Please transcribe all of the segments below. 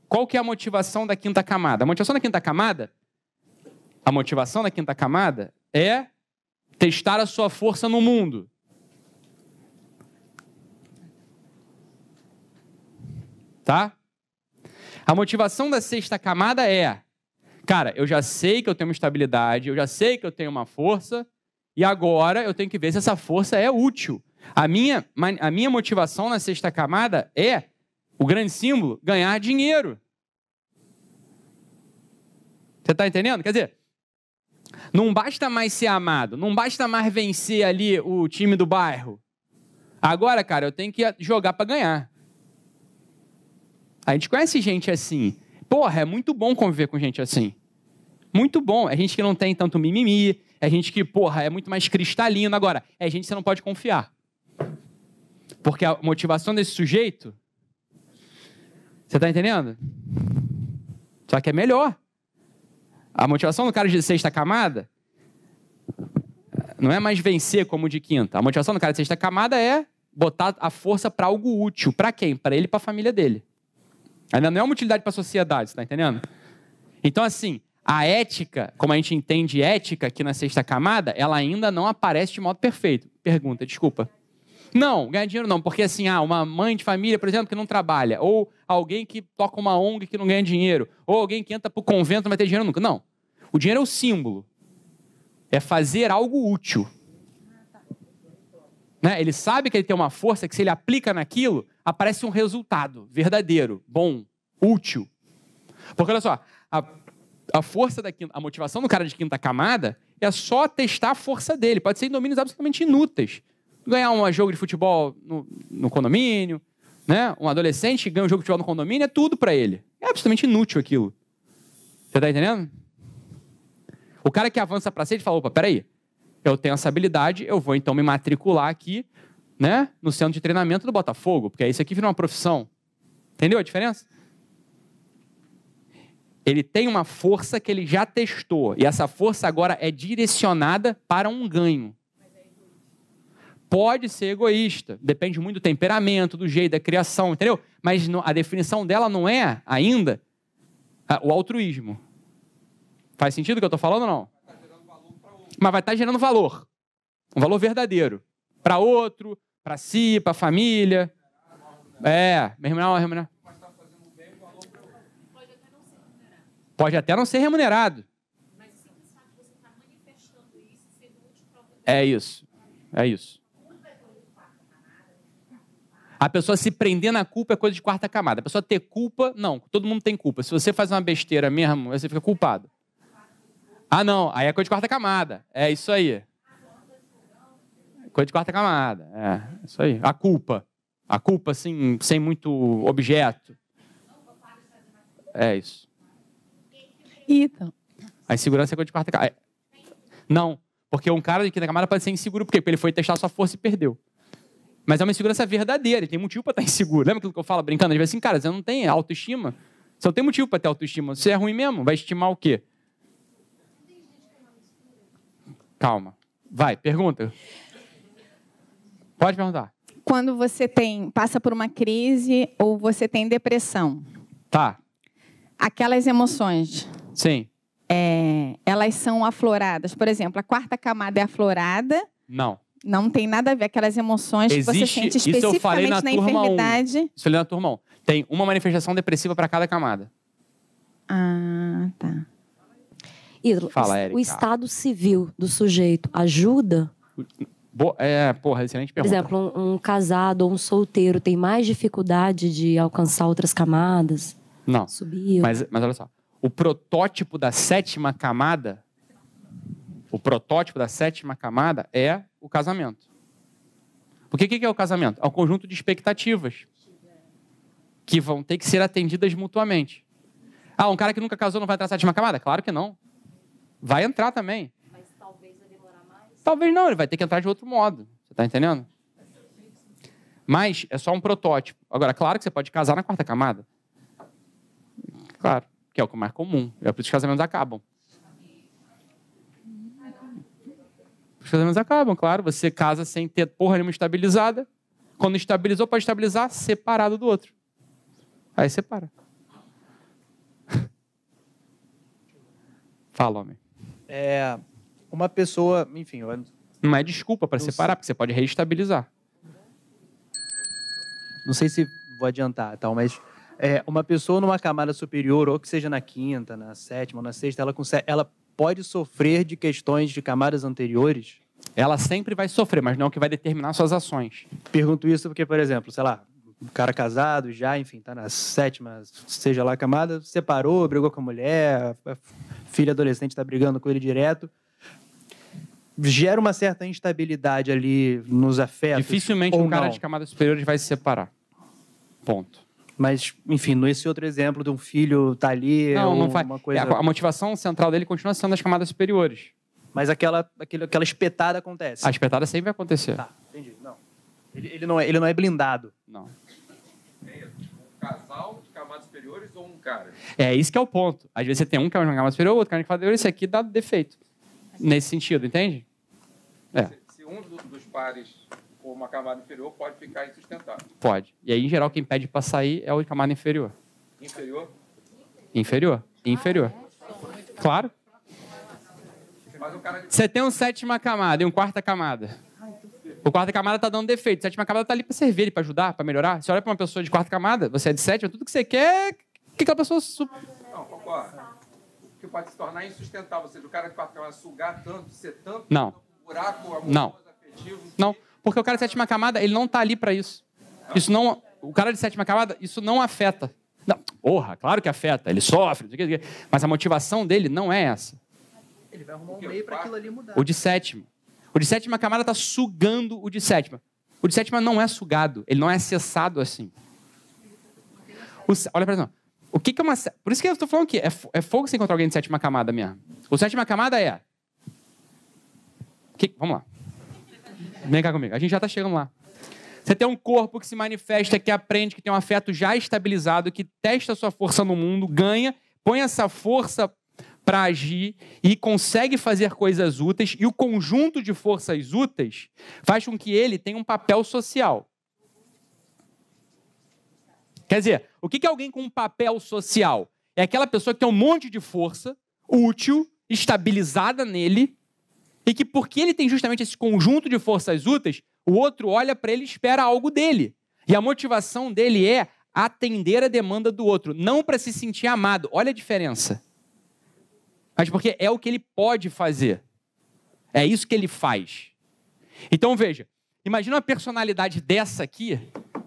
qual que é a motivação da quinta camada? A motivação da quinta camada é testar a sua força no mundo. Tá? A motivação da sexta camada é, cara, eu já sei que eu tenho uma estabilidade, eu já sei que eu tenho uma força, e agora eu tenho que ver se essa força é útil. A minha motivação na sexta camada é, o grande símbolo, ganhar dinheiro. Você está entendendo? Quer dizer, não basta mais ser amado, não basta mais vencer ali o time do bairro. Agora, cara, eu tenho que jogar para ganhar. A gente conhece gente assim. Porra, é muito bom conviver com gente assim. Muito bom. É gente que não tem tanto mimimi, é gente que, porra, é muito mais cristalino. Agora, é gente que você não pode confiar. Porque a motivação desse sujeito, você tá entendendo? Só que é melhor. A motivação do cara de sexta camada não é mais vencer como de quinta. A motivação do cara de sexta camada é botar a força para algo útil. Para quem? Para ele e para a família dele. Ainda não é uma utilidade para a sociedade, você tá entendendo? Então, assim, a ética, como a gente entende ética aqui na sexta camada, ela ainda não aparece de modo perfeito. Pergunta, desculpa. Não, ganhar dinheiro não, porque assim, uma mãe de família, por exemplo, que não trabalha, ou alguém que toca uma ONG que não ganha dinheiro, ou alguém que entra pro convento não vai ter dinheiro nunca. Não. O dinheiro é o símbolo. É fazer algo útil. Né? Ele sabe que ele tem uma força que se ele aplica naquilo, aparece um resultado verdadeiro, bom, útil. Porque olha só, a força a motivação do cara de quinta camada é só testar a força dele. Pode ser em domínios absolutamente inúteis. Ganhar um jogo de futebol no condomínio, né? Um adolescente que ganha um jogo de futebol no condomínio é tudo para ele. É absolutamente inútil aquilo. Você tá entendendo? O cara que avança para frente fala, opa, peraí, eu tenho essa habilidade, eu vou então me matricular aqui, né, no centro de treinamento do Botafogo, porque isso aqui vira uma profissão. Entendeu a diferença? Ele tem uma força que ele já testou, e essa força agora é direcionada para um ganho. Pode ser egoísta, depende muito do temperamento, do jeito, da criação, entendeu? Mas a definição dela não é ainda o altruísmo. Faz sentido o que eu estou falando ou não? Mas vai estar gerando valor. Um valor verdadeiro. Para outro, para si, para a família. Remunerar. Pode até não ser remunerado. Mas o simples fato de você estar manifestando isso, sendo útil para outra pessoa. É isso. A pessoa se prender na culpa é coisa de quarta camada. A pessoa ter culpa, não. Todo mundo tem culpa. Se você faz uma besteira mesmo, você fica culpado. Ah, não. Aí é coisa de quarta camada. É isso aí. Coisa de quarta camada. É isso aí. A culpa, assim, sem muito objeto. É isso. Então. A insegurança é coisa de quarta camada. Não. Porque um cara de quinta camada pode ser inseguro. Por quê? Porque ele foi testar sua força e perdeu. Mas é uma insegurança verdadeira. Ele tem motivo para estar inseguro. Lembra aquilo que eu falo brincando? Às vezes assim, cara, você não tem autoestima. Você não tem motivo para ter autoestima. Você é ruim mesmo. Vai estimar o quê? Calma. Vai, pergunta. Pode perguntar. Quando você passa por uma crise ou você tem depressão. Tá. Aquelas emoções. Sim. Elas são afloradas. Por exemplo, a quarta camada é aflorada. Não. Não tem nada a ver. Aquelas emoções que você sente especificamente na enfermidade. Isso eu falei na turma 1. Tem uma manifestação depressiva para cada camada. Ah, tá. Ídolo, Fala, Érica. O estado civil do sujeito ajuda? Excelente pergunta. Por exemplo, um casado ou um solteiro tem mais dificuldade de alcançar outras camadas? Não. Subir? Mas olha só. O protótipo da sétima camada é o casamento. Porque o que é o casamento? É um conjunto de expectativas que vão ter que ser atendidas mutuamente. Um cara que nunca casou não vai entrar na sétima camada? Claro que não. Vai entrar também. Mas talvez vai demorar mais? Talvez não, ele vai ter que entrar de outro modo. Você está entendendo? Mas é só um protótipo. Agora, claro que você pode casar na quarta camada. Claro, que é o mais comum. É por isso que os casamentos acabam. Os casamentos acabam, claro. Você casa sem ter porra nenhuma estabilizada. Quando estabilizou, pode estabilizar separado do outro. Aí separa. Fala, homem. Uma pessoa, enfim... Não é desculpa para separar, porque você pode reestabilizar. Não sei se vou adiantar, tal, mas uma pessoa numa camada superior, ou que seja na quinta, na sétima ou na sexta, ela pode sofrer de questões de camadas anteriores? Ela sempre vai sofrer, mas não é o que vai determinar suas ações. Pergunto isso porque, por exemplo, sei lá, um cara casado já, enfim, tá na sétima, seja lá camada, separou, brigou com a mulher, a filha adolescente está brigando com ele direto. Gera uma certa instabilidade ali nos afetos. Dificilmente um cara de camadas superiores vai se separar. Ponto. Mas, enfim, nesse outro exemplo de um filho tá ali... Não faz. Uma coisa... A motivação central dele continua sendo as camadas superiores. Mas aquela espetada acontece. A espetada sempre vai acontecer. Tá, entendi. Não. Ele não é blindado. Não. Um casal de camadas superiores ou um cara? É isso que é o ponto. Às vezes você tem um que é uma camada superior, outro que é uma camada superior, esse aqui dá defeito. Nesse sentido, entende? Se um dos pares for uma camada inferior, pode ficar insustentável. Pode. E aí, em geral, quem pede para sair é o de camada inferior. Inferior? Inferior. Claro. Mas o cara... Você tem um sétima camada e um quarta camada. O quarta camada tá dando defeito. A sétima camada tá ali para servir, ele para ajudar, para melhorar. Você olha para uma pessoa de quarta camada, você é de sétima, tudo que você quer, que aquela pessoa... Não, concordo. Que pode se tornar insustentável, ou seja, o cara de quarta camada sugar tanto, ser tanto... Não. Buraco, amoroso, Não. afetivo... Não, porque o cara de sétima camada, ele não tá ali para isso. Isso não... O cara de sétima camada, isso não afeta. Não, porra, claro que afeta, ele sofre, mas a motivação dele não é essa. Ele vai arrumar um meio para aquilo ali mudar. O de sétima. O de sétima camada tá sugando o de sétima. O de sétima não é sugado, ele não é acessado assim. Olha, por exemplo, o que é uma... Por isso que eu estou falando que é fogo você encontrar alguém de sétima camada mesmo. O sétima camada é... Vamos lá. Vem cá comigo, a gente já está chegando lá. Você tem um corpo que se manifesta, que aprende, que tem um afeto já estabilizado, que testa a sua força no mundo, ganha, põe essa força para agir e consegue fazer coisas úteis, e o conjunto de forças úteis faz com que ele tenha um papel social. Quer dizer, o que é alguém com um papel social? É aquela pessoa que tem um monte de força útil, estabilizada nele, e que porque ele tem justamente esse conjunto de forças úteis, o outro olha para ele e espera algo dele. E a motivação dele é atender a demanda do outro, não para se sentir amado. Olha a diferença. Mas porque é o que ele pode fazer. É isso que ele faz. Então, veja, imagina uma personalidade dessa aqui,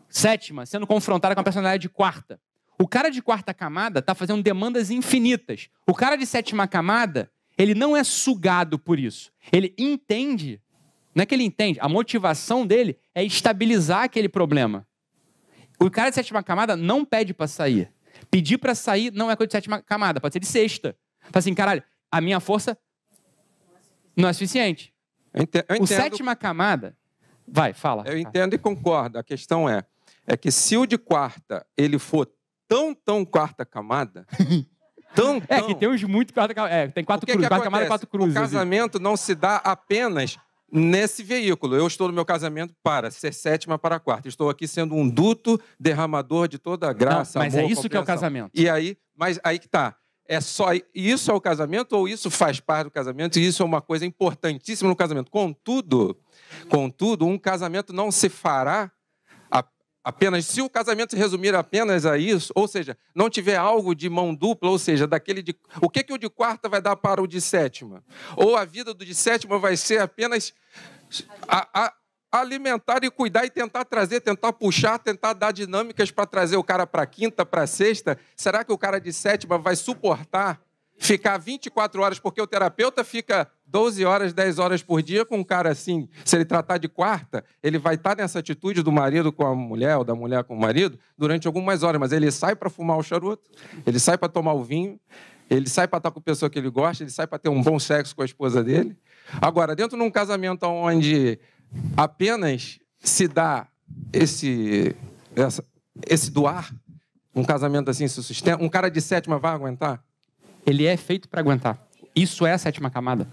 sétima, sendo confrontada com a personalidade de quarta. O cara de quarta camada está fazendo demandas infinitas. O cara de sétima camada, ele não é sugado por isso. Ele entende, não é que ele entende, a motivação dele é estabilizar aquele problema. O cara de sétima camada não pede para sair. Pedir para sair não é coisa de sétima camada, pode ser de sexta. Fala assim, caralho, a minha força não é suficiente. Eu entendo, o sétima camada... Vai, fala. Eu entendo e concordo. A questão é que se o de quarta, ele for tão quarta camada... tão... que tem uns muito quarta camada. Tem quatro cruzes, quarta camada e quatro cruzes. O casamento não se dá apenas nesse veículo. Eu estou no meu casamento para ser sétima para quarta. Estou aqui sendo um duto derramador de toda a graça, não, mas amor, é isso que é o casamento. E aí, mas aí que tá. É só isso é o casamento ou isso faz parte do casamento e isso é uma coisa importantíssima no casamento? Contudo, um casamento não se fará apenas se o casamento se resumir apenas a isso, ou seja, não tiver algo de mão dupla, ou seja, daquele de o que o de quarta vai dar para o de sétima? Ou a vida do de sétima vai ser apenas alimentar e cuidar e tentar trazer, tentar puxar, tentar dar dinâmicas para trazer o cara para quinta, para sexta? Será que o cara de sétima vai suportar ficar 24 horas, porque o terapeuta fica 12 horas, 10 horas por dia com um cara assim? Se ele tratar de quarta, ele vai estar nessa atitude do marido com a mulher ou da mulher com o marido durante algumas horas, mas ele sai para fumar o charuto, ele sai para tomar o vinho, ele sai para estar com a pessoa que ele gosta, ele sai para ter um bom sexo com a esposa dele. Agora, dentro de um casamento onde apenas se dá esse doar, um casamento assim se sustenta, um cara de sétima vai aguentar? Ele é feito para aguentar. Isso é a sétima camada.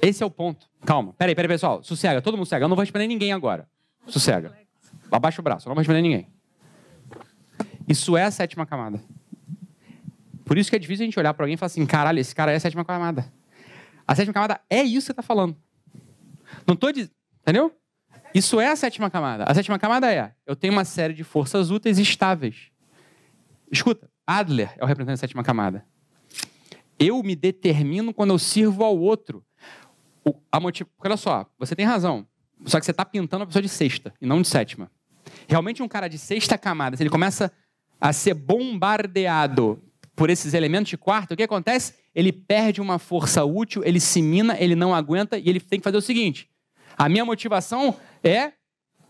Esse é o ponto. Calma. Peraí, pessoal. Sossega, todo mundo sossega. Eu não vou responder ninguém agora. Sossega. Abaixa o braço, eu não vou responder ninguém. Isso é a sétima camada. Por isso que é difícil a gente olhar para alguém e falar assim, caralho, esse cara é a sétima camada. A sétima camada é isso que você está falando. Não estou dizendo, entendeu? Isso é a sétima camada. A sétima camada é, eu tenho uma série de forças úteis estáveis. Escuta, Adler é o representante da sétima camada. Eu me determino quando eu sirvo ao outro. Porque olha só, você tem razão. Só que você está pintando uma pessoa de sexta e não de sétima. Realmente um cara de sexta camada, se ele começa a ser bombardeado por esses elementos de quarta, o que acontece? Ele perde uma força útil, ele se mina, ele não aguenta e ele tem que fazer o seguinte. A minha motivação é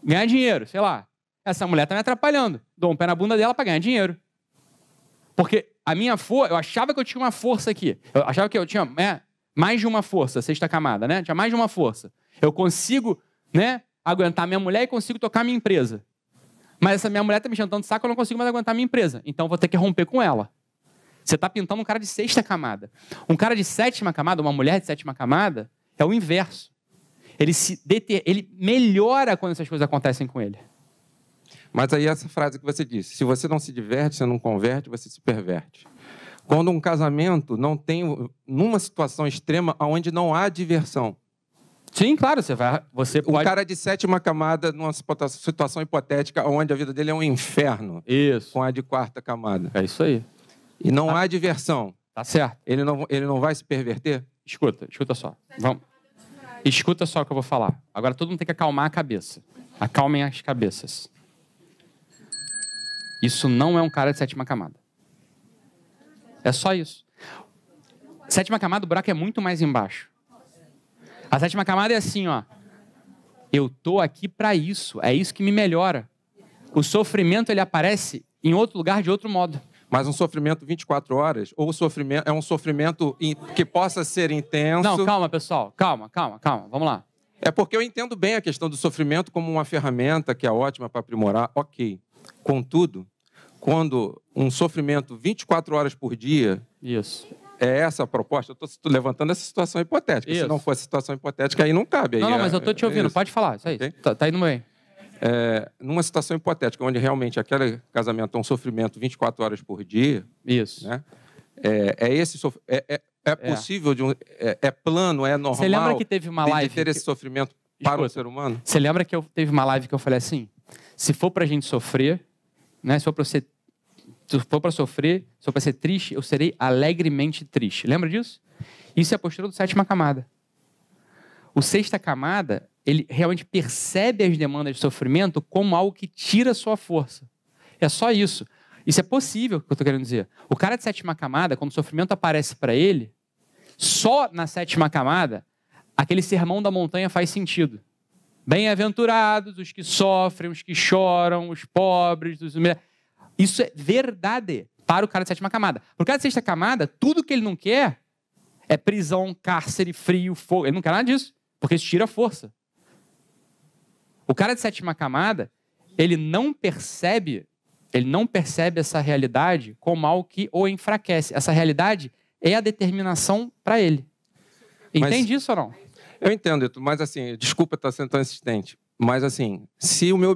ganhar dinheiro, sei lá. Essa mulher está me atrapalhando. Dou um pé na bunda dela para ganhar dinheiro. Porque a minha força, eu achava que eu tinha uma força aqui. Eu achava que eu tinha mais de uma força, sexta camada, né? Tinha mais de uma força. Eu consigo, né, aguentar minha mulher e consigo tocar minha empresa. Mas essa minha mulher está me enchendo tanto de saco, eu não consigo mais aguentar minha empresa. Então eu vou ter que romper com ela. Você está pintando um cara de sexta camada. Um cara de sétima camada, uma mulher de sétima camada, é o inverso. Ele melhora quando essas coisas acontecem com ele. Mas aí essa frase que você disse, se você não se diverte, você não converte, você se perverte. Quando um casamento não tem, numa situação extrema, onde não há diversão. Sim, claro, você pode... Um cara de sétima camada, numa situação hipotética, onde a vida dele é um inferno. Isso. Com a de quarta camada. É isso aí. E não há diversão. Tá certo. Ele não vai se perverter? Escuta só. Vamos. Escuta só o que eu vou falar. Agora todo mundo tem que acalmar a cabeça. Acalmem as cabeças. Isso não é um cara de sétima camada. É só isso. Sétima camada, o buraco é muito mais embaixo. A sétima camada é assim, ó. Eu tô aqui para isso. É isso que me melhora. O sofrimento, ele aparece em outro lugar, de outro modo. Mas um sofrimento 24 horas, ou é um sofrimento que possa ser intenso... Não, calma, pessoal. Calma. Vamos lá. É porque eu entendo bem a questão do sofrimento como uma ferramenta que é ótima para aprimorar. Ok. Contudo, quando um sofrimento 24 horas por dia... Isso. É essa a proposta? Eu estou levantando essa situação hipotética. Isso. Se não fosse situação hipotética, aí não cabe. Não, mas eu estou te ouvindo. Pode falar. Isso aí. Okay. Tá indo bem. Numa situação hipotética, onde realmente aquele casamento é um sofrimento 24 horas por dia... Isso. Né? É possível, é plano, é normal... Você lembra que teve uma live... de ter esse sofrimento para o ser humano? Você lembra que teve uma live que eu falei assim, se for pra gente sofrer, né, se for para sofrer, se for para ser triste, eu serei alegremente triste. Lembra disso? Isso é a postura do sétima camada. O sexta camada, ele realmente percebe as demandas de sofrimento como algo que tira a sua força. É só isso. Isso é possível, que eu estou querendo dizer. O cara de sétima camada, quando o sofrimento aparece para ele, só na sétima camada, aquele sermão da montanha faz sentido. Bem-aventurados os que sofrem, os que choram, os pobres, os humilhados. Isso é verdade para o cara de sétima camada. Para o cara de sexta camada, tudo que ele não quer é prisão, cárcere, frio, fogo. Ele não quer nada disso, porque isso tira força. O cara de sétima camada, ele não percebe essa realidade como algo que o enfraquece. Essa realidade é a determinação para ele. Entende isso ou não? Eu entendo, mas assim, desculpa estar sendo tão insistente. Mas, assim, se o meu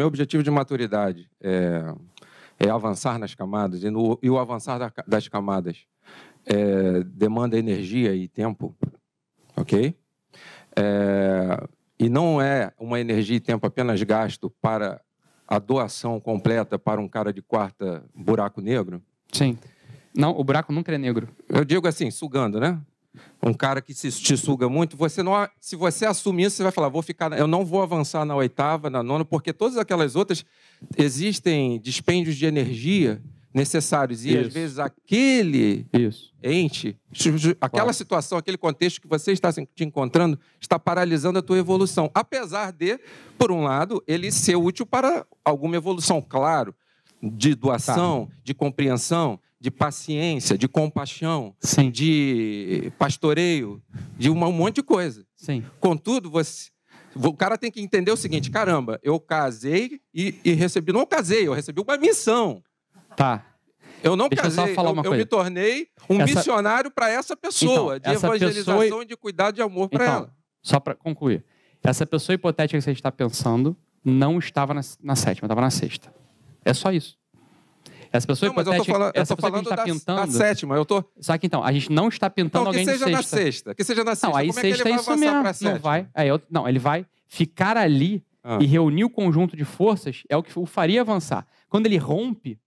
objetivo de maturidade é avançar nas camadas, e o avançar das camadas demanda energia e tempo, ok? E não é uma energia e tempo apenas gasto para a doação completa para um cara de quarta buraco negro. Sim. Não, o buraco nunca é negro. Eu digo assim, sugando, né? Um cara que te suga muito, se você assumir isso, você vai falar, eu não vou avançar na oitava, na nona, porque todas aquelas outras existem dispêndios de energia necessários. E, às vezes, aquele ente, aquela situação, aquele contexto que você está te encontrando, está paralisando a tua evolução. Apesar de, por um lado, ele ser útil para alguma evolução, claro, de doação, de compreensão, de paciência, de compaixão, sim, de pastoreio, de um monte de coisa. Sim. Contudo, o cara tem que entender o seguinte, caramba, eu casei e recebi... Não casei, eu recebi uma missão. Tá. Eu não Deixa casei, eu só falar uma coisa. Me tornei um missionário para essa pessoa, então, de evangelização e de cuidado de amor para ela. Só para concluir. Essa pessoa hipotética que você está pensando não estava na sétima, estava na sexta. É só isso. Essa pessoa Não, mas eu tô hipotética, falando, eu essa tô pessoa que a falando gente está da pintando... sétima. Eu tô... Só que então, a gente não está pintando Então, que alguém de seja na sexta. sexta. Que seja na sexta. Não, aí Como é que ele sexta é vai isso avançar mesmo. pra Não sétima? vai. Não, ele vai ficar ali e reunir o conjunto de forças é o que o faria avançar. Quando ele rompe,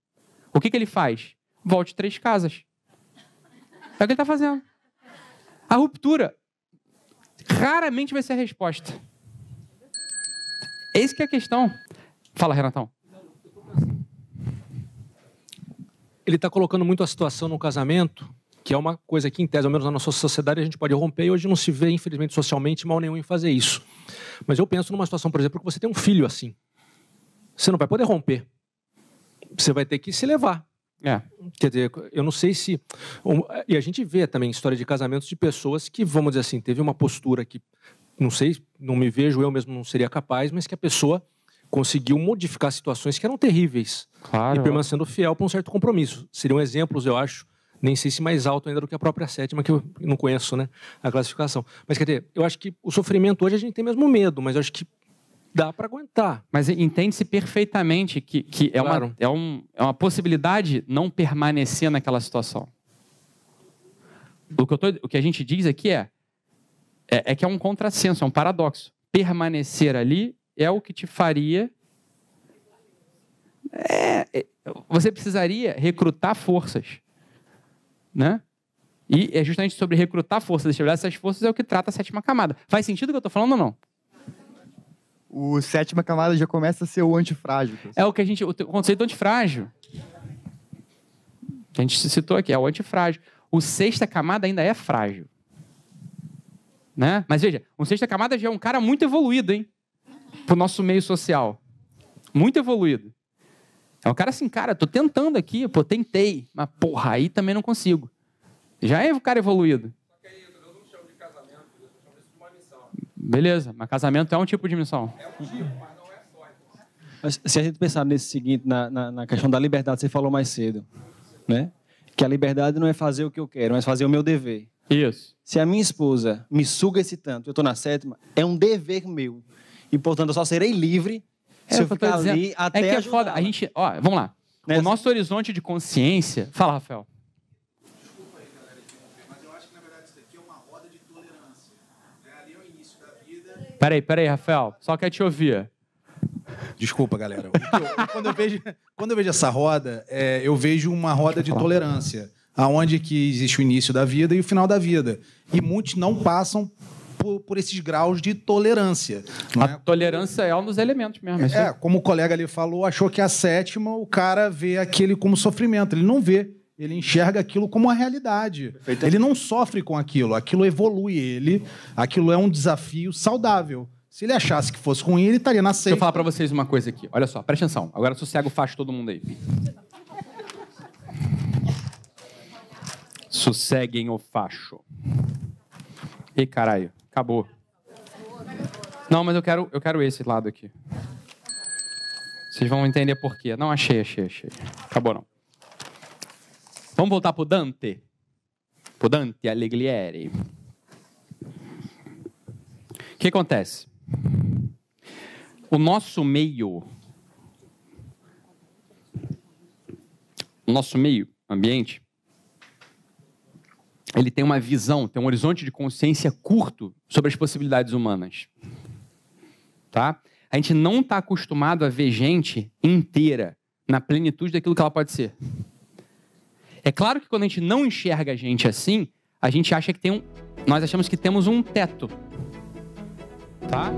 o que ele faz? Volte 3 casas. É o que ele está fazendo. A ruptura raramente vai ser a resposta. Eis que é a questão. Fala, Renatão. Ele está colocando muito a situação no casamento, que é uma coisa que, em tese, ao menos na nossa sociedade, a gente pode romper, e hoje não se vê, infelizmente, socialmente, mal nenhum em fazer isso. Mas eu penso numa situação, por exemplo, que você tem um filho assim. Você não vai poder romper. Você vai ter que se levar. Quer dizer, eu não sei se... E a gente vê também história de casamentos de pessoas que, vamos dizer assim, teve uma postura que, não sei, não me vejo, eu mesmo não seria capaz, mas que a pessoa conseguiu modificar situações que eram terríveis. Claro. E permanecendo fiel para um certo compromisso. Seriam exemplos, eu acho, nem sei se mais alto ainda do que a própria sétima, que eu não conheço, né, a classificação. Mas, quer dizer, eu acho que o sofrimento hoje a gente tem mesmo medo, mas eu acho que dá para aguentar. Mas entende-se perfeitamente que é, Claro. é uma possibilidade não permanecer naquela situação. O que a gente diz aqui é que é um contrassenso, é um paradoxo. Permanecer ali é o que te faria... Você precisaria recrutar forças, né? E é justamente sobre recrutar forças, estabelecer essas forças é o que trata a sétima camada. Faz sentido o que eu estou falando ou não? O sétima camada já começa a ser o antifrágil. É o que o conceito do antifrágil. Que a gente citou aqui, é o antifrágil. O sexta camada ainda é frágil. Né? Mas veja, o sexta camada já é um cara muito evoluído, hein? Pro nosso meio social. Muito evoluído. É um cara assim, cara, tô tentando aqui, pô, tentei, mas porra, aí também não consigo. Já é um cara evoluído. Só que aí eu não chamo de casamento, eu chamo isso de uma missão. Beleza, mas casamento é um tipo de missão. É um tipo, mas não é só. Mas se a gente pensar nesse seguinte, na questão da liberdade, você falou mais cedo, né? Que a liberdade não é fazer o que eu quero, mas fazer o meu dever. Isso. Se a minha esposa me suga esse tanto, eu estou na sétima, é um dever meu. E, portanto, eu só serei livre se eu ficar ali até que é ajudá-la. foda. A gente, ó, vamos lá. O nosso horizonte de consciência... Fala, Rafael. Desculpa aí, galera, mas eu acho que, na verdade, isso daqui é uma roda de tolerância. Ali é o início da vida... Peraí, Rafael. Só quer te ouvir. Desculpa, galera. Quando eu vejo essa roda, eu vejo uma roda de tolerância, aonde que existe o início da vida e o final da vida. E muitos não passam por esses graus de tolerância. Não A tolerância é um dos elementos mesmo. Como o colega ali falou, achou que a sétima, o cara vê aquele como sofrimento. Ele não vê. Ele enxerga aquilo como uma realidade. Ele não sofre com aquilo. Aquilo evolui ele. Aquilo é um desafio saudável. Se ele achasse que fosse ruim, ele estaria na sexta. Deixa eu falar pra vocês uma coisa aqui. Olha só, presta atenção. Agora sossega o facho todo mundo aí. Sosseguem o facho. Ih, caralho. Acabou. Não, mas eu quero esse lado aqui. Vocês vão entender por quê. Não, achei. Acabou, não. Vamos voltar pro Dante. Pro Dante Alighieri. O que acontece? O nosso meio ambiente, ele tem uma visão, tem um horizonte de consciência curto sobre as possibilidades humanas. Tá? A gente não está acostumado a ver gente inteira na plenitude daquilo que ela pode ser. É claro que quando a gente não enxerga a gente assim, a gente acha que nós achamos que temos um teto. Tá?